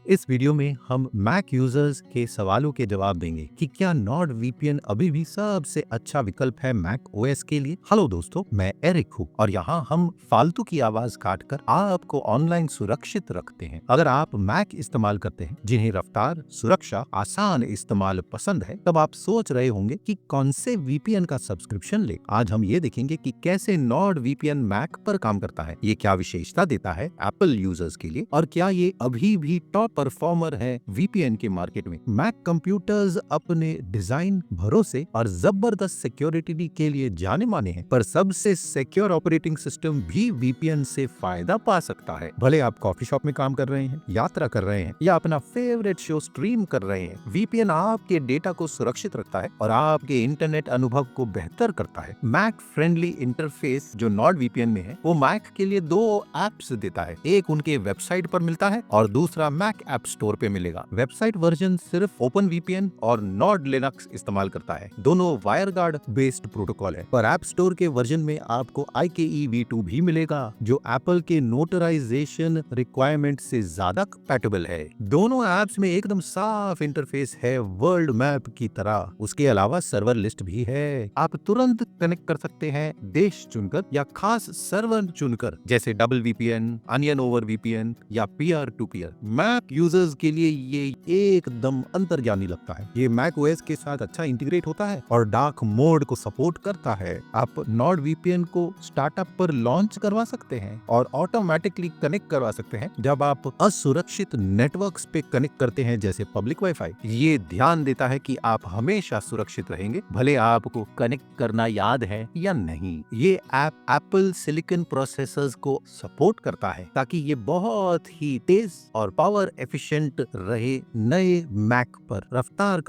इस वीडियो में हम मैक यूजर्स के सवालों के जवाब देंगे कि क्या नॉर्ड वीपीएन अभी भी सबसे अच्छा विकल्प है मैक ओएस के लिए। हेलो दोस्तों, मैं एरिक हूँ और यहाँ हम फालतू की आवाज काटकर आपको ऑनलाइन सुरक्षित रखते हैं। अगर आप मैक इस्तेमाल करते हैं जिन्हें रफ्तार, सुरक्षा, आसान इस्तेमाल पसंद है, तब आप सोच रहे होंगे कि कौन से वीपीएन का सब्सक्रिप्शन ले। आज हम ये देखेंगे कि कैसे नॉर्ड वीपीएन मैक पर काम करता है, ये क्या विशेषता देता है एप्पल यूजर्स के लिए और क्या ये अभी भी टॉप परफॉर्मर है वीपीएन के मार्केट में। मैक कंप्यूटर्स अपने डिजाइन, भरोसे और जबरदस्त सिक्योरिटी के लिए जाने माने हैं, पर सबसे सिक्योर ऑपरेटिंग सिस्टम भी वीपीएन से फायदा पा सकता है। भले आप कॉफी शॉप में काम कर रहे हैं, यात्रा कर रहे हैं या अपना फेवरेट शो स्ट्रीम कर रहे हैं, वीपीएन आपके डेटा को सुरक्षित रखता है और आपके इंटरनेट अनुभव को बेहतर करता है। मैक फ्रेंडली इंटरफेस जो नॉर्ड वीपीएन में है, वो मैक के लिए दो एप्स देता है। एक उनके वेबसाइट पर मिलता है और दूसरा मैक ऐप स्टोर पे मिलेगा। वेबसाइट वर्जन सिर्फ ओपन वीपीएन और नॉर्ड लिनक्स इस्तेमाल करता है। दोनों वायरगार्ड बेस्ड प्रोटोकॉल है। पर ऐप स्टोर के वर्जन में आपको IKE v2 भी मिलेगा जो एप्पल के नोटराइजेशन रिक्वायरमेंट से ज्यादा कंपैटिबल है। दोनों ऐप्स में एकदम साफ इंटरफेस है, वर्ल्ड मैप की तरह। उसके अलावा सर्वर लिस्ट भी है। आप तुरंत कनेक्ट कर सकते हैं देश चुनकर या खास सर्वर चुनकर, जैसे double VPN, onion over VPN या peer to peer. Mac users के लिए ये एकदम अंतर्ज्ञानी लगता है। ये मैक ओएस के साथ अच्छा इंटीग्रेट होता है और डार्क मोड को सपोर्ट करता है। आप नॉर्ड वीपीएन को स्टार्टअप पर लॉन्च करवा सकते हैं और ऑटोमेटिकली कनेक्ट करवा सकते हैं जब आप असुरक्षित नेटवर्क्स पे कनेक्ट करते हैं, जैसे पब्लिक वाईफाई। ये ध्यान देता है कि आप हमेशा सुरक्षित रहेंगे, भले आपको कनेक्ट करना याद है या नहीं। ये ऐप एप्पल सिलिकॉन प्रोसेसर्स को सपोर्ट करता है ताकि ये बहुत ही तेज और पावर एफिशिएंट रहे। नए मैक पर रफ्तार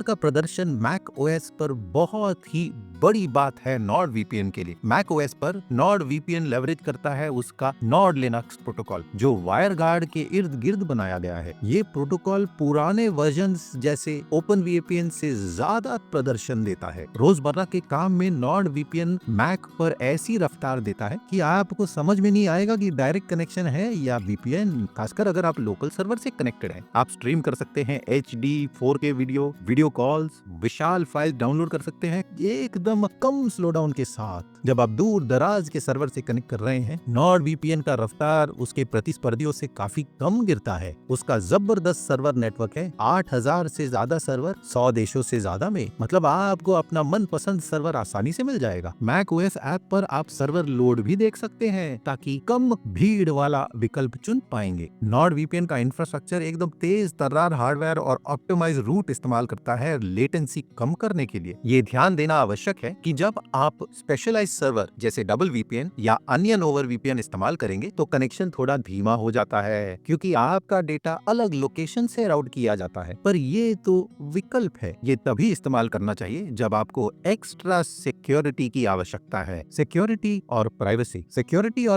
का प्रदर्शन मैक ओएस पर बहुत ही बड़ी बात है नॉर्ड वीपीएन के लिए। मैक ओएस पर नॉर्ड वीपीएन लेवरेज करता है उसका नॉर्ड लिनक्स प्रोटोकॉल जो वायरगार्ड के इर्द गिर्द बनाया गया है। ये प्रोटोकॉल पुराने वर्जन्स जैसे ओपन वीपीएन से ज्यादा प्रदर्शन देता है। रोजमर्रा के काम में नॉर्ड वीपीएन मैक पर ऐसी रफ्तार देता है कि आपको समझ में नहीं आएगा कि डायरेक्ट कनेक्शन है या वीपीएन। खासकर अगर आप लोकल सर्वर से कनेक्टेड हैं, आप स्ट्रीम कर सकते हैं HD 4K वीडियो कॉल्स, विशाल फाइल डाउनलोड कर सकते हैं एकदम कम स्लोडाउन के साथ। जब आप दूर दराज के सर्वर से कनेक्ट कर रहे हैं, नॉर्ड वीपीएन का रफ्तार उसके प्रतिस्पर्धियों से काफी कम गिरता है। उसका जबरदस्त सर्वर नेटवर्क है, 8000 से ज्यादा सर्वर 100 देशों से ज्यादा में। मतलब आपको अपना मनपसंद सर्वर आसानी से मिल जाएगा। मैक ओएस ऐप पर आप सर्वर लोड भी देख सकते हैं ताकि कम भीड़ वाला विकल्प चुन पाएंगे। नॉर्ड वीपीएन का इंफ्रास्ट्रक्चर एकदम तेज तर्रार हार्डवेयर और ऑप्टिमाइज रूट इस्तेमाल करता है लेटेंसी कम करने के लिए। ये ध्यान देना आवश्यक है कि जब आप स्पेशलाइज्ड सर्वर जैसे डबल वीपीएन या अनियन ओवर वीपीएन इस्तेमाल करेंगे तो कनेक्शन थोड़ा धीमा हो जाता है क्योंकि आपका डेटा अलग लोकेशन से राउट किया जाता है। पर ये तो विकल्प है। ये तभी इस्तेमाल करना चाहिए जब आपको एक्स्ट्रा सिक्योरिटी की आवश्यकता है। सिक्योरिटी और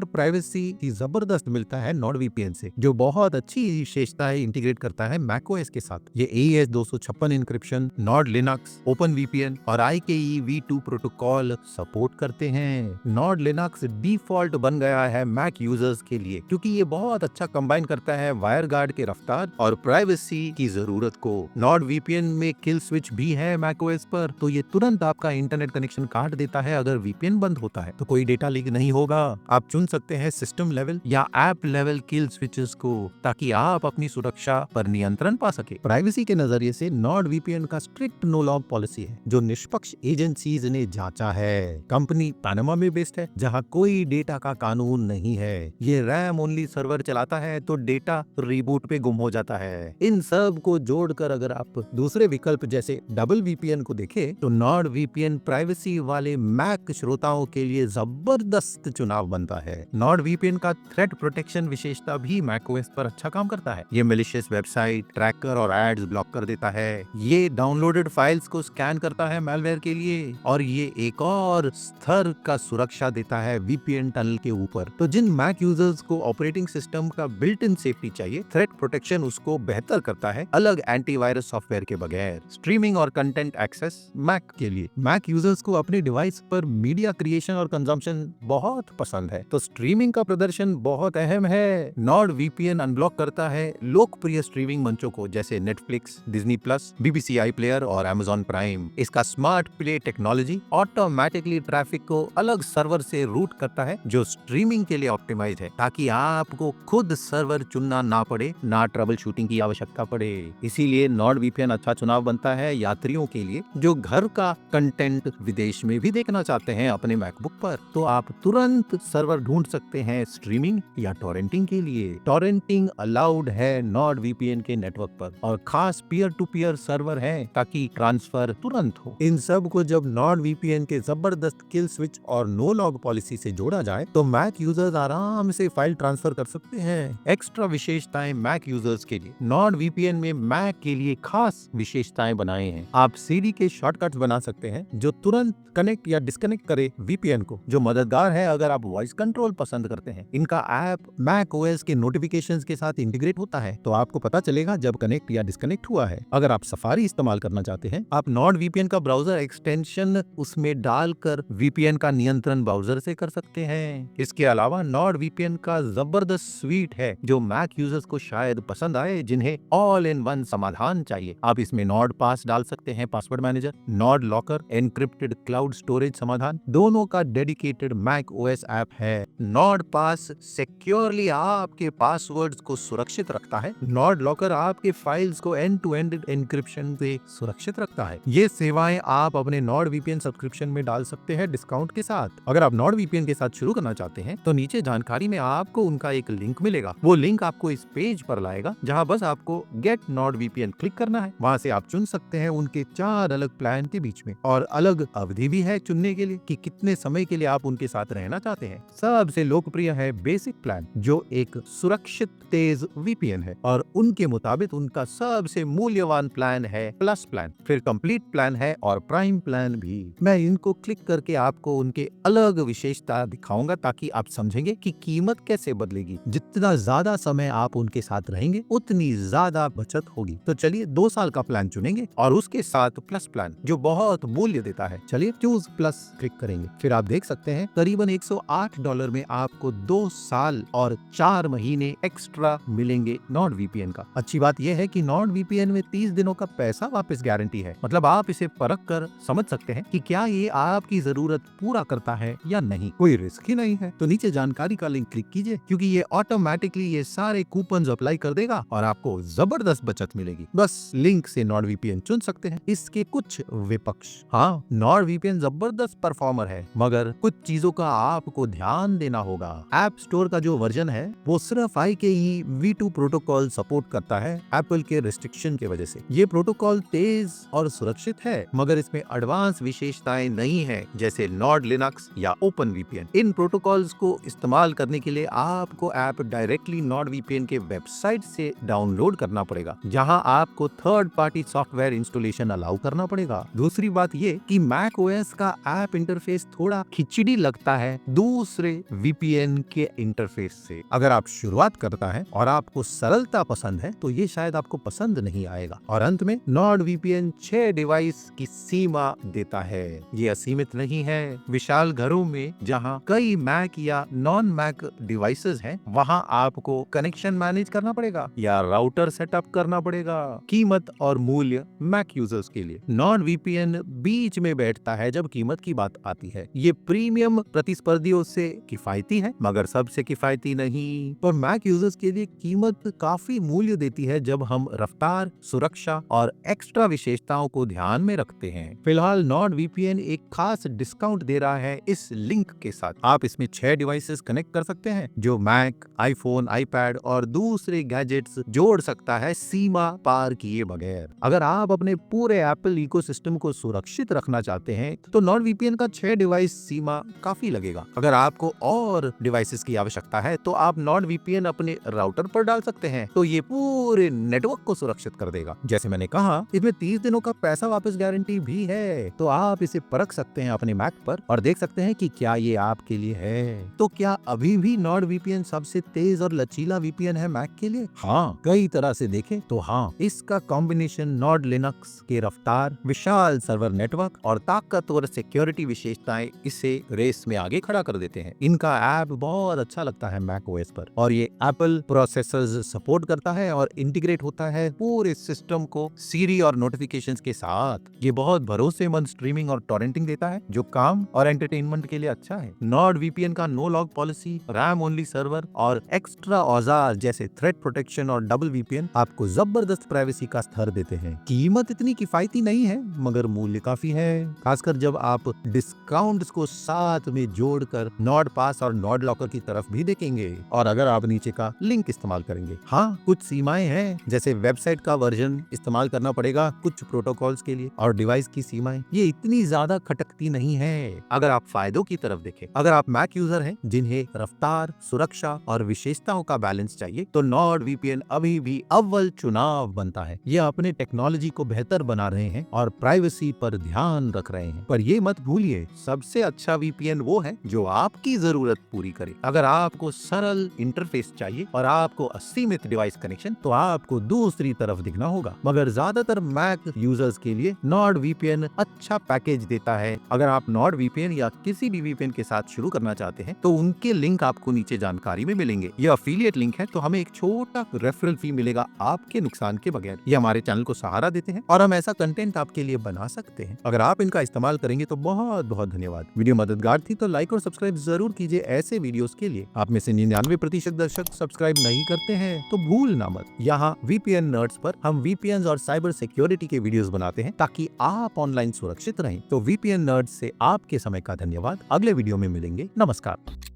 प्राइवेसी की जबरदस्त मिलता है नॉर्ड वीपीएन से, जो बहुत अच्छी विशेषताएं इंटीग्रेट करता है मैक ओएस के साथ। ये AES 256 encryption, NordLynx, OpenVPN और IKE v2 प्रोटोकॉल सपोर्ट करते हैं। नॉर्ड लिनक्स डिफॉल्ट बन गया है मैक यूजर्स के लिए क्योंकि ये बहुत अच्छा कंबाइन करता है वायरगार्ड के रफ्तार और प्राइवेसी की जरूरत को। नॉर्ड वीपीएन में किल स्विच भी है मैक ओएस पर, तो ये तुरंत आपका इंटरनेट कनेक्शन काट देता है अगर वीपीएन बंद होता है, तो कोई डेटा लीक नहीं होगा। आप चुन सकते हैं सिस्टम लेवल या ऐप लेवल किल स्विचेस को ताकि आप अपनी सुरक्षा पर नियंत्रण पा सके। प्राइवेसी के नजरिए से नॉर्ड वीपीएन का स्ट्रिक्ट नो लॉग पॉलिसी है जो निष्पक्ष एजेंसीज ने जांचा है। कंपनी पनामा में बेस्ड है जहां कोई डेटा का कानून नहीं है। ये रैम ओनली सर्वर चलाता है तो डेटा रिबूट पे गुम हो जाता है। इन सब को जोड़कर अगर आप दूसरे विकल्प जैसे डबल वीपीएन को देखें तो नॉर्ड वीपीएन प्राइवेसी वाले मैक श्रोताओं के लिए जबरदस्त चुनाव बनता है। नॉर्ड वीपीएन का थ्रेट प्रोटेक्शन विशेषता भी मैक ओएस पर अच्छा काम करता है। ये मैलिशियस वेबसाइट, ट्रैकर और एड्स ब्लॉक कर देता है। ये डाउनलोडेड फाइल्स को स्कैन करता है मैलवेयर के लिए और ये एक और स्तर का सुरक्षा देता है वीपीएन टनल के ऊपर। तो जिन मैक यूजर्स को ऑपरेटिंग सिस्टम का बिल्ट इन सेफ्टी चाहिए, थ्रेट प्रोटेक्शन उसको बेहतर करता है अलग एंटीवायरस सॉफ्टवेयर के बगैर। स्ट्रीमिंग और कंटेंट एक्सेस मैक के लिए, मैक यूजर्स को अपने डिवाइस पर मीडिया क्रिएशन और कंजम्पशन बहुत पसंद है, तो स्ट्रीमिंग का प्रदर्शन बहुत अहम है। नॉर्ड वीपीएन अनब्लॉक अनलॉक करता है लोकप्रिय स्ट्रीमिंग मंचों को जैसे Netflix, Disney plus, BBC iPlayer और Amazon प्राइम। इसका smart play technology automatically traffic को अलग सर्वर से रूट करता है जो स्ट्रीमिंग के लिए ऑप्टिमाइज है, ताकि आपको खुद सर्वर चुनना ना पड़े, ना ट्रबल शूटिंग की आवश्यकता पड़े। इसीलिए नॉर्ड VPN अच्छा चुनाव बनता है यात्रियों के लिए जो घर का कंटेंट विदेश में भी देखना चाहते हैं अपने मैकबुक पर। तो आप तुरंत सर्वर ढूंढ सकते हैं स्ट्रीमिंग या टॉरेंटिंग के लिए। टॉरेंटिंग अलाउड है नॉर्ड VPN के नेटवर्क पर और खास पीयर टू पीयर सर्वर है ताकि ट्रांसफर तुरंत हो। इन सब को जब नॉर्ड VPN के जबरदस्त किल स्विच और नो लॉग पॉलिसी से जोड़ा जाए तो मैक यूजर्स आराम से फाइल ट्रांसफर कर सकते हैं। एक्स्ट्रा विशेषताएं मैक यूजर्स के लिए नॉर्ड VPN में मैक के लिए खास विशेषताएं बनाए हैं। आप CD के शॉर्टकट्स बना सकते हैं जो तुरंत कनेक्ट या डिस्कनेक्ट करे VPN को, जो मददगार है अगर आप वॉइस कंट्रोल पसंद करते हैं। इनका ऐप मैक OS के नोटिफिकेशंस के साथ इंटीग्रेट होता है तो आपको पता चलेगा जब कनेक्ट या डिस्कनेक्ट हुआ है। अगर आप सफारी इस्तेमाल करना चाहते हैं, आप नॉर्ड VPN का ब्राउजर एक्सटेंशन उसमें डालकर VPN का नियंत्रण ब्राउजर से कर सकते हैं। इसके अलावा नॉर्ड VPN का जबरदस्त स्वीट है जो मैक यूजर्स को शायद पसंद आए जिन्हें ऑल इन वन समाधान चाहिए। आप इसमें नॉर्ड पास डाल सकते हैं, password manager, Nord locker, encrypted cloud storage समाधान, दोनों का डेडिकेटेड मैक OS ऐप है। नॉर्ड पास सिक्योरली आपके पासवर्ड्स को सुरक्षित रखता है। नॉर्ड लॉकर आपके फाइल्स को एंड टू एंड एनक्रिप्शन से सुरक्षित रखता है। ये सेवाएं आप अपने नॉर्ड VPN सब्सक्रिप्शन में डाल सकते हैं डिस्काउंट के साथ। अगर आप नॉर्ड VPN के साथ शुरू करना चाहते हैं तो नीचे जानकारी में आपको उनका एक लिंक मिलेगा। वो लिंक आपको इस पेज पर लाएगा जहां बस आपको गेट नॉर्ड VPN क्लिक करना है। वहां से आप चुन सकते हैं उनके 4 अलग प्लान के बीच में, और अलग अवधि भी है चुनने के लिए कि कितने समय के लिए आप उनके साथ रहना चाहते हैं। सबसे लोकप्रिय है बेसिक प्लान जो एक सुरक्षित तेज VPN है, और उनके मुताबिक उनका सबसे मूल्यवान प्लान है प्लस प्लान, फिर कंप्लीट प्लान है और प्राइम प्लान भी। मैं इनको क्लिक करके आपको उनके अलग विशेषता दिखाऊंगा ताकि आप समझेंगे कि कीमत कैसे बदलेगी। जितना ज्यादा समय आप उनके साथ रहेंगे उतनी ज्यादा बचत होगी। तो चलिए 2 साल का प्लान चुनेंगे और उसके साथ प्लस प्लान जो बहुत मूल्य देता है। चलिए चूज प्लस क्लिक करेंगे। फिर आप देख सकते हैं करीबन $108 में आपको 2 साल और 4 महीने एक्स्ट्रा मिलेंगे नॉर्ड VPN का। अच्छी बात यह है कि नॉर्ड VPN में 30 दिनों का पैसा वापस गारंटी है। मतलब आप इसे परख कर समझ सकते हैं कि क्या ये आपकी जरूरत पूरा करता है या नहीं। कोई रिस्क ही नहीं है। तो नीचे जानकारी का लिंक क्लिक कीजिए क्योंकि ये ऑटोमेटिकली ये सारे कूपन अप्लाई कर देगा और आपको जबरदस्त बचत मिलेगी। बस लिंक से नॉर्ड VPN चुन सकते हैं। इसके कुछ विपक्ष, हाँ, नॉर्ड VPN जबरदस्त परफॉर्मर है मगर कुछ चीजों का आपको ध्यान देना होगा। ऐप स्टोर का जो वर्जन है वो सिर्फ IKE V2 प्रोटोकॉल सपोर्ट करता है एप्पल के रिस्ट्रिक्शन के वजह से। ये प्रोटोकॉल तेज और सुरक्षित है मगर इसमें एडवांस विशेषताएं नहीं है जैसे नॉर्ड लिनक्स या ओपन VPN। इन प्रोटोकॉल्स को इस्तेमाल करने के लिए आपको ऐप डायरेक्टली नॉर्ड VPN के वेबसाइट से डाउनलोड करना पड़ेगा जहां आपको third party software installation allow करना पड़ेगा। दूसरी बात ये कि मैक OS का ऐप इंटरफेस थोड़ा खिचड़ी लगता है दूसरे VPN के इंटरफेस से। अगर आप शुरुआत करता है और आपको सरलता पसंद है तो ये शायद आपको पसंद नहीं आएगा। और अंत में नॉर्ड VPN 6 डिवाइस की सीमा देता है। ये असीमित नहीं है। विशाल घरों में जहां कई मैक या नॉन मैक डिवाइसेस हैं वहां आपको कनेक्शन मैनेज करना पड़ेगा या राउटर सेटअप करना पड़ेगा। कीमत और मूल्य मैक यूजर्स के लिए नॉर्ड VPN बीच में बैठता है जब कीमत की बात आती है। ये प्रीमियम प्रतिस्पर्धियों से किफायती है मगर सबसे किफायती नहीं। पर मैक यूजर्स के लिए कीमत काफी मूल्य देती है जब हम रफ्तार, सुरक्षा और एक्स्ट्रा विशेषताओं को ध्यान में रखते हैं। फिलहाल नॉर्ड VPN एक खास डिस्काउंट दे रहा है इस लिंक के साथ। आप इसमें 6 डिवाइसेस कनेक्ट कर सकते हैं जो मैक, आईफोन, आईपैड और दूसरे गैजेट्स जोड़ सकता है सीमा पार किए बगैर। अगर आप अपने पूरे एप्पल इकोसिस्टम को सुरक्षित रखना चाहते हैं तो नॉर्ड VPN का 6 डिवाइस सीमा काफी लगेगा। अगर आपको और डिवाइसेस की आवश्यकता है तो आप नॉर्ड VPN अपने राउटर पर डाल सकते हैं तो ये पूरे नेटवर्क को सुरक्षित कर देगा। जैसे मैंने कहा इसमें 30 दिनों का पैसा वापस गारंटी भी है तो आप इसे परख सकते हैं अपने मैक पर और देख सकते हैं कि क्या ये आपके लिए है। तो क्या अभी भी नॉर्ड VPN सबसे तेज और लचीला VPN है मैक के लिए? हाँ, कई तरह से देखें तो हाँ। इसका कॉम्बिनेशन नॉर्ड लिनक्स के रफ्तार, विशाल सर्वर नेटवर्क और ताकतवर सिक्योरिटी विशेषताएं इसे रेस में आगे खड़ा कर देते हैं। इनका ऐप बहुत अच्छा लगता है मैक OS पर और ये एप्पल प्रोसेसर्स सपोर्ट करता है और इंटीग्रेट होता है पूरे सिस्टम को सीरी और नोटिफिकेशंस के साथ। ये बहुत भरोसेमंद स्ट्रीमिंग और टॉरेंटिंग देता है जो काम और एंटरटेनमेंट के लिए अच्छा है। नॉर्ड वीपीएन का no log policy, RAM only server और एक्स्ट्रा औजार जैसे थ्रेट प्रोटेक्शन और डबल वीपीएन आपको जबरदस्त प्राइवेसी का स्तर देते हैं। कीमत इतनी किफायती नहीं है मगर मूल्य काफी है, खासकर जब आप डिस्काउंट्स को साथ में जोड़कर नॉर्ड पास और नॉर्ड लॉकर की तरफ भी देखेंगे और अगर आप नीचे का लिंक इस्तेमाल करेंगे। हाँ, कुछ सीमाएं हैं, जैसे वेबसाइट का वर्जन इस्तेमाल करना पड़ेगा कुछ प्रोटोकॉल्स के लिए और डिवाइस की सीमाएं ये इतनी ज्यादा खटकती नहीं है। अगर आप फायदों की तरफ देखें, अगर आप मैक यूजर हैं जिन्हें रफ्तार, सुरक्षा और विशेषताओं का बैलेंस चाहिए तो नॉर्ड वीपीएन अभी भी अव्वल चुनाव बनता है। ये अपने टेक्नोलॉजी को बेहतर बना रहे हैं और प्राइवेसी पर ध्यान रख रहे हैं। पर ये मत भूलिए, सबसे अच्छा वीपीएन वो है जो आपकी जरूरत पूरी करे। अगर आपको सरल इंटरफेस चाहिए और आपको असीमित डिवाइस कनेक्शन तो आपको दूसरी तरफ दिखना होगा। मगर ज्यादातर मैक यूजर्स के लिए नॉर्ड वीपीएन अच्छा पैकेज देता है। अगर आप नॉर्ड वीपीएन या किसी भी वीपीएन के साथ शुरू करना चाहते हैं तो उनके लिंक आपको नीचे जानकारी में मिलेंगे। यह अफिलिएट लिंक है तो हमें एक छोटा रेफरल फी मिलेगा आपके नुकसान के बगैर। ये हमारे चैनल को सहारा देते हैं और हम ऐसा कंटेंट आपके लिए बना सकते हैं। अगर आप इनका इस्तेमाल करेंगे तो बहुत बहुत धन्यवाद। वीडियो मददगार थी तो लाइक और सब्सक्राइब जरूर कीजिए ऐसे वीडियोस के लिए। आप में से 99% दर्शक सब्सक्राइब नहीं करते हैं तो भूलना मत। यहाँ वीपीएन नर्ड्स पर हम वीपीएन और साइबर सिक्योरिटी के वीडियोस बनाते हैं ताकि आप ऑनलाइन सुरक्षित रहें। तो वीपीएन नर्ड्स से आपके समय का धन्यवाद। अगले वीडियो में मिलेंगे। नमस्कार।